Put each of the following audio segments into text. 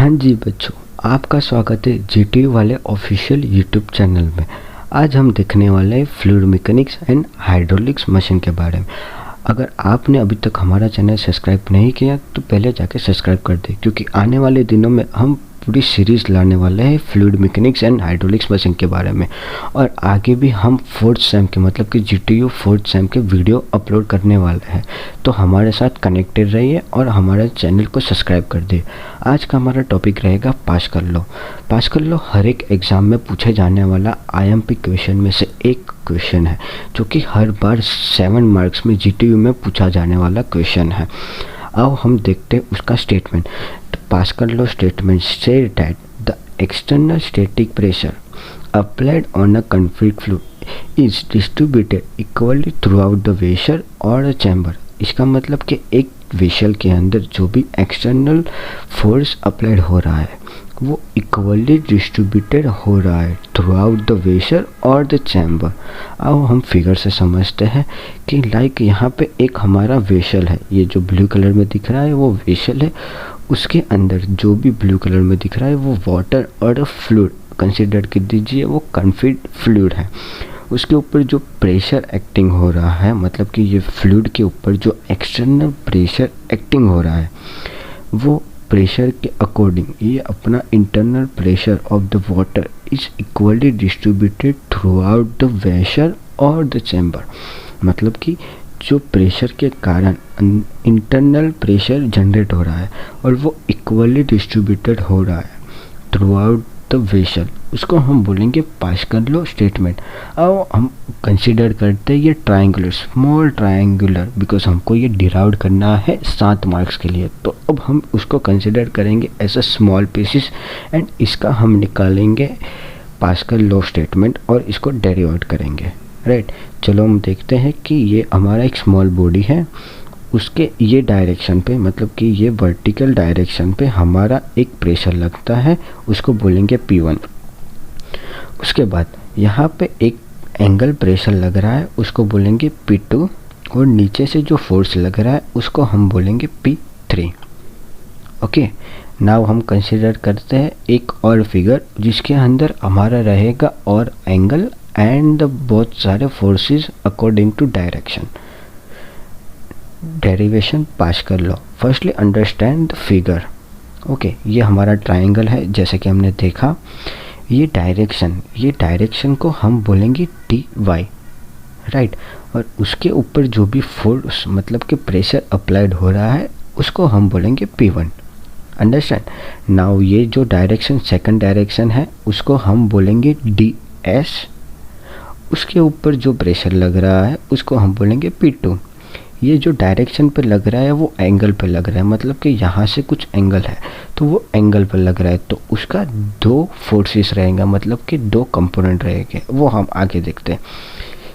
हाँ जी बच्चों, आपका स्वागत है जीटीयू वाले ऑफिशियल यूट्यूब चैनल में। आज हम देखने वाले हैं fluid mechanics and hydraulics machine के बारे में। अगर आपने अभी तक हमारा चैनल सब्सक्राइब नहीं किया तो पहले जाके सब्सक्राइब कर दें, क्योंकि आने वाले दिनों में हम पूरी सीरीज़ लाने वाले हैं fluid mechanics and hydraulics machine के बारे में। और आगे भी हम फोर्थ सेम के मतलब कि जीटीयू फोर्थ सेम के वीडियो अपलोड करने वाले हैं, तो हमारे साथ कनेक्टेड रहिए और हमारे चैनल को सब्सक्राइब कर दे। आज का हमारा टॉपिक रहेगा पास्कल लॉ। पास्कल लॉ हर एक एग्ज़ाम में पूछे जाने वाला आईएमपी क्वेश्चन में से एक क्वेश्चन है, जो कि हर बार 7 मार्क्स में जीटीयू में पूछा जाने वाला क्वेश्चन है। आओ हम देखते हैं उसका statement. Pascal law statement says that the external static pressure applied on a concrete fluid is distributed equally throughout the vessel or the chamber। इसका मतलब कि एक वेसल के अंदर जो भी एक्सटर्नल फोर्स अप्लाइड हो रहा है वो इक्वली डिस्ट्रीब्यूटेड हो रहा है थ्रू आउट द वेसल और द चैम्बर। आओ हम फिगर से समझते हैं कि लाइक यहाँ पे एक हमारा वेसल है, ये जो ब्लू कलर में दिख रहा है वो वेसल है। उसके अंदर जो भी ब्लू कलर में दिख रहा है वो वाटर और फ्लूइड कंसिडर कर दीजिए, वो कन्फिड फ्लूइड है। उसके ऊपर जो प्रेशर एक्टिंग हो रहा है, मतलब कि ये फ्लूइड के ऊपर जो एक्सटर्नल प्रेशर एक्टिंग हो रहा है वो प्रेशर के अकॉर्डिंग ये अपना internal pressure of the water is equally distributed through out the vessel और द चैम्बर। मतलब कि जो प्रेशर के कारण इंटरनल प्रेशर जनरेट हो रहा है और वो इक्वली डिस्ट्रीब्यूटेड हो रहा है थ्रू आउट द वेसल, उसको हम बोलेंगे पास्कल लॉ स्टेटमेंट। अब हम कंसीडर करते हैं ये ट्रायंगुलर, स्मॉल ट्रायंगुलर, बिकॉज हमको ये डिराइव करना है 7 मार्क्स के लिए। तो अब हम उसको कंसीडर करेंगे as a small pieces and इसका हम निकालेंगे पास्कल लॉ स्टेटमेंट और इसको डेरिवेट करेंगे। राइट, चलो हम देखते हैं कि ये हमारा एक स्मॉल बॉडी है, उसके ये डायरेक्शन पे मतलब कि ये वर्टिकल डायरेक्शन पे हमारा एक प्रेशर लगता है, उसको बोलेंगे P1। उसके बाद यहाँ पे एक एंगल प्रेशर लग रहा है, उसको बोलेंगे P2। और नीचे से जो फोर्स लग रहा है उसको हम बोलेंगे P3। ओके, नाउ हम कंसिडर करते हैं एक और फिगर जिसके अंदर हमारा रहेगा और एंगल एंड बहुत सारे forces according to direction. Derivation Pascal law. Firstly understand the figure. Okay, ये हमारा ट्रायंगल है, जैसे कि हमने देखा। ये डायरेक्शन को हम बोलेंगे टी वाई। राइट, और उसके ऊपर जो भी फोर्स मतलब कि प्रेशर अप्लाइड हो रहा है उसको हम बोलेंगे P1। अंडरस्टैंड। नाउ ये जो डायरेक्शन सेकंड डायरेक्शन है उसको हम बोलेंगे DS। उसके ऊपर जो प्रेशर लग रहा है उसको हम बोलेंगे P2। ये जो डायरेक्शन पे लग रहा है वो एंगल पे लग रहा है, मतलब कि यहाँ से कुछ एंगल है तो वो एंगल पे लग रहा है, तो उसका 2 फोर्सेस रहेगा, मतलब कि 2 कंपोनेंट रहेंगे, वो हम आगे देखते हैं।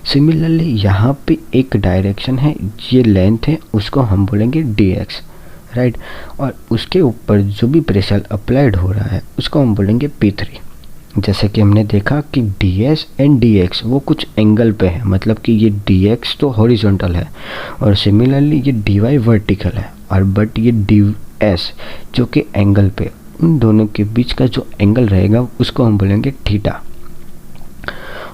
सिमिलरली यहाँ पे एक डायरेक्शन है, ये लेंथ है, उसको हम बोलेंगे DX। राइट, और उसके ऊपर जो भी प्रेशर अप्लाइड हो रहा है उसको हम बोलेंगे P3। जैसे कि हमने देखा कि DS एंड DX वो कुछ एंगल पे है, मतलब कि ये DX तो हॉरिजॉन्टल है और सिमिलरली ये DY वर्टिकल है, और बट ये DS जो कि एंगल पे, उन दोनों के बीच का जो एंगल रहेगा उसको हम बोलेंगे थीटा।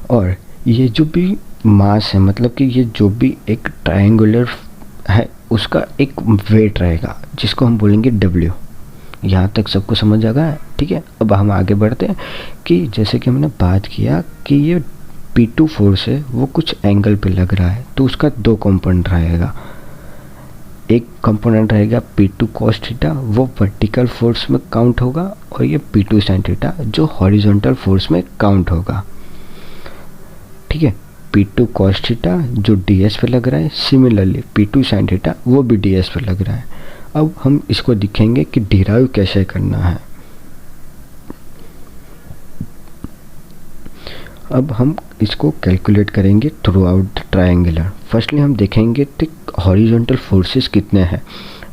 और ये जो भी मास है, मतलब कि ये जो भी एक ट्रायंगुलर है उसका एक वेट रहेगा जिसको हम बोलेंगे W। यहाँ तक सबको समझ आ गया? ठीक है, अब हम आगे बढ़ते हैं कि जैसे कि हमने बात किया कि ये P2 फोर्स है वो कुछ एंगल पे लग रहा है, तो उसका 2 कंपोनेंट रहेगा। एक कंपोनेंट रहेगा P2 cos थीटा, वो वर्टिकल फोर्स में काउंट होगा, और ये P2 sin थीटा जो हॉरिजॉन्टल फोर्स में काउंट होगा। ठीक है, P2 cos थीटा जो DS पे लग रहा है, सिमिलरली P2 sin थीटा वो भी DS पे लग रहा है। अब हम इसको दिखेंगे कि डिराइव कैसे करना है। अब हम इसको कैलकुलेट करेंगे through out the triangular. Firstly हम देखेंगे कि हॉरिजॉन्टल फोर्सेस कितने हैं।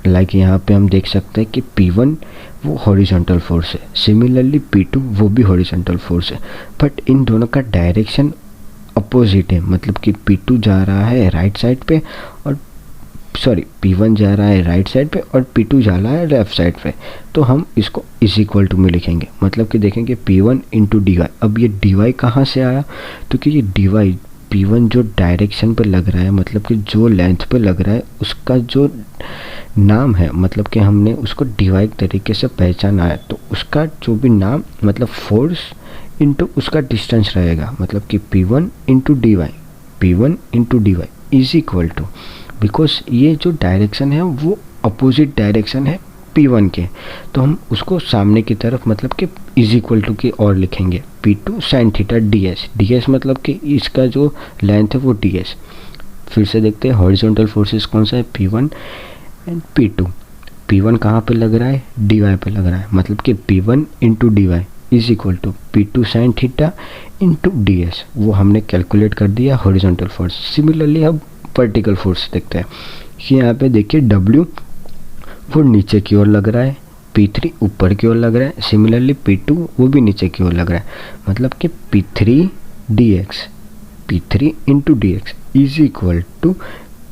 लाइक यहाँ पे हम देख सकते हैं कि P1 वो हॉरिजॉन्टल फोर्स है, सिमिलरली P2 वो भी हॉरिजॉन्टल फोर्स है, बट इन दोनों का डायरेक्शन अपोजिट है, मतलब कि P2 जा रहा है राइट साइड पे और P1 जा रहा है राइट साइड पे और P2 जा रहा है लेफ्ट साइड पे, तो हम इसको इज इक्वल टू में लिखेंगे। मतलब कि देखेंगे P1 इंटू डी वाई। अब ये डी वाई कहाँ से आया, तो कि ये डी वाई P1 जो डायरेक्शन पे लग रहा है, मतलब कि जो लेंथ पे लग रहा है उसका जो नाम है, मतलब कि हमने उसको डी वाई तरीके से पहचाना है, तो उसका जो भी नाम मतलब फोर्स इंटू उसका डिस्टेंस रहेगा। मतलब कि P1 into D Y, P1 into D Y is equal to, because ये जो डायरेक्शन है वो अपोजिट डायरेक्शन है P1 के, तो हम उसको सामने की तरफ मतलब कि इज इक्वल टू की और लिखेंगे P2 साइन थीटा ds मतलब कि इसका जो लेंथ है वो ds। फिर से देखते हैं हॉरिजॉन्टल फोर्सेस कौन सा है, P1 एंड P2। P1 कहाँ पे लग रहा है, dy पे लग रहा है, मतलब कि P1 into D Y is equal to P2 sine theta into ds। वो हमने कैलकुलेट कर दिया हॉरिजॉन्टल फोर्स। सिमिलरली अब वर्टिकल फोर्स देखते हैं कि यहाँ पे देखिए W वो नीचे की ओर लग रहा है, P3 ऊपर की ओर लग रहा है, सिमिलरली P2 वो भी नीचे की ओर लग रहा है, मतलब कि P3 into dx is equal to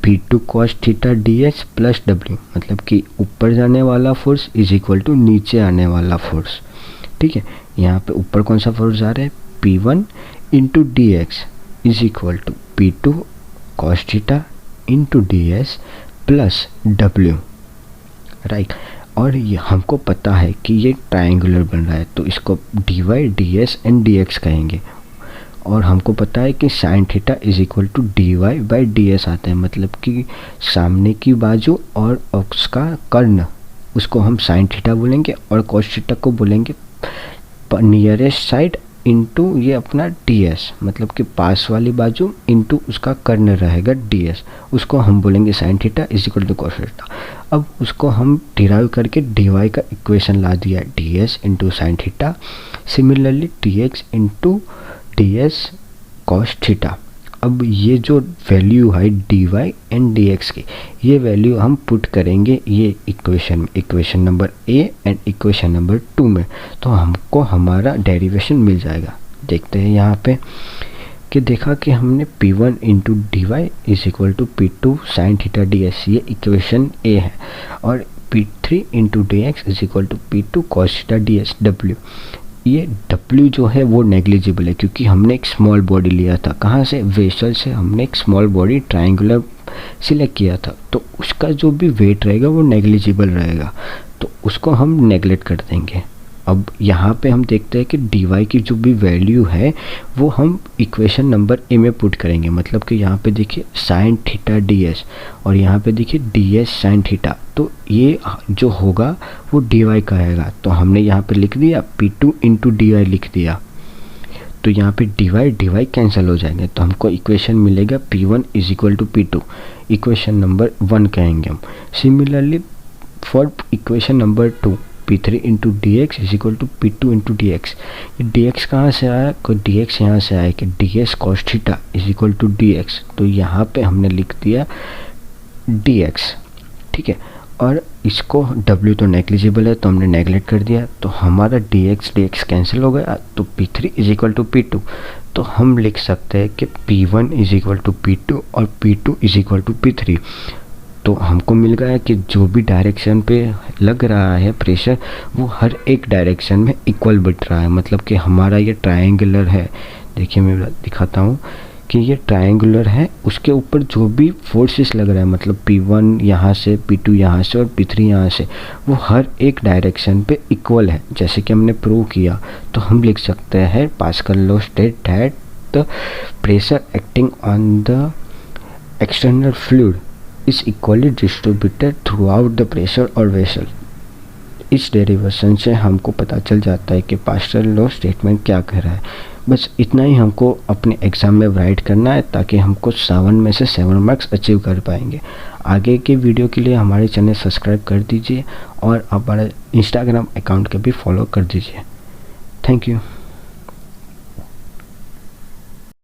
P2 cos theta dx plus W, मतलब कि ऊपर जाने वाला फोर्स इज इक्वल टू नीचे आने वाला फोर्स। ठीक है, यहाँ पे ऊपर कौन सा फोर्स आ रहा है, P1 into dx is equal to P2 cos theta into ds plus W, right. और ये हमको पता है कि ये ट्रायंगुलर बन रहा है, तो इसको dy ds एंड dx कहेंगे। और हमको पता है कि sine theta is equal to dy by ds आता है, मतलब कि सामने की बाजू और उसका कर्ण, उसको हम साइन थीटा बोलेंगे और cos थीटा को बोलेंगे नियरेस्ट साइड इंटू ये अपना ds, मतलब कि पास वाली बाजू इंटू उसका कर्ण रहेगा ds, उसको हम बोलेंगे sine theta is equal to cos theta. अब उसको हम डिराइव करके dy का इक्वेशन ला दिया, ds into sine theta, similarly dx into ds cos theta. अब ये जो वैल्यू है dy एंड dx की, ये वैल्यू हम पुट करेंगे ये इक्वेशन में, equation number a and equation number 2 में, तो हमको हमारा डेरिवेशन मिल जाएगा। देखते हैं यहाँ पे कि देखा कि हमने P1 into D Y is equal to P2 sine theta ds, ये इक्वेशन a है, और P3 into dx is equal to P2 cos theta ds W। ये W जो है वो नेग्लिजिबल है, क्योंकि हमने एक स्मॉल बॉडी लिया था, कहाँ से, वेसल से हमने एक स्मॉल बॉडी ट्रायंगुलर सिलेक्ट किया था, तो उसका जो भी वेट रहेगा वो नेग्लिजिबल रहेगा, तो उसको हम नेग्लेक्ट कर देंगे। अब यहाँ पे हम देखते हैं कि dy की जो भी वैल्यू है वो हम इक्वेशन नंबर a में पुट करेंगे, मतलब कि यहाँ पे देखिए साइन थीटा ds और यहाँ पे देखिए ds साइन थीटा, तो ये जो होगा वो dy का आएगा, तो हमने यहाँ पे लिख दिया P2 इंटू dy लिख दिया, तो यहाँ पे dy कैंसिल हो जाएंगे, तो हमको इक्वेशन मिलेगा P1 is equal to P2, equation number 1 कहेंगे हम। Similarly for equation number 2 P3 into dx is equal to P2 into dx, ये dx कहाँ से आया, कोई dx यहाँ से आया कि ds cos theta is equal to dx, तो यहाँ पे हमने लिख दिया dx। ठीक है, और इसको W तो नेग्लिजिबल है तो हमने नेगलेक्ट कर दिया, तो हमारा dx कैंसिल हो गया, तो P3 is equal to P2, तो हम लिख सकते हैं कि P1 is equal to P2 और P2 is equal to P3। तो हमको मिल गया कि जो भी डायरेक्शन पे लग रहा है प्रेशर वो हर एक डायरेक्शन में इक्वल बढ़ रहा है, मतलब कि हमारा ये ट्रायंगुलर है। देखिए मैं दिखाता हूँ कि ये ट्रायंगुलर है, उसके ऊपर जो भी फोर्सेस लग रहा है, मतलब P1 यहाँ से, P2 यहाँ से और P3 यहाँ से, वो हर एक डायरेक्शन पे इक्वल है, जैसे कि हमने प्रूव किया। तो हम लिख सकते हैं pascal law state that the pressure acting on the external fluid is equally distributed throughout the pressure और वेसल। इस डेरिवेशन से हमको पता चल जाता है कि पास्कल लॉ स्टेटमेंट क्या कह रहा है। बस इतना ही हमको अपने एग्ज़ाम में राइट करना है, ताकि हमको 7 में से 7 मार्क्स अचीव कर पाएंगे। आगे के वीडियो के लिए हमारे चैनल सब्सक्राइब कर दीजिए और हमारा इंस्टाग्राम अकाउंट के भी फॉलो कर दीजिए। Thank you.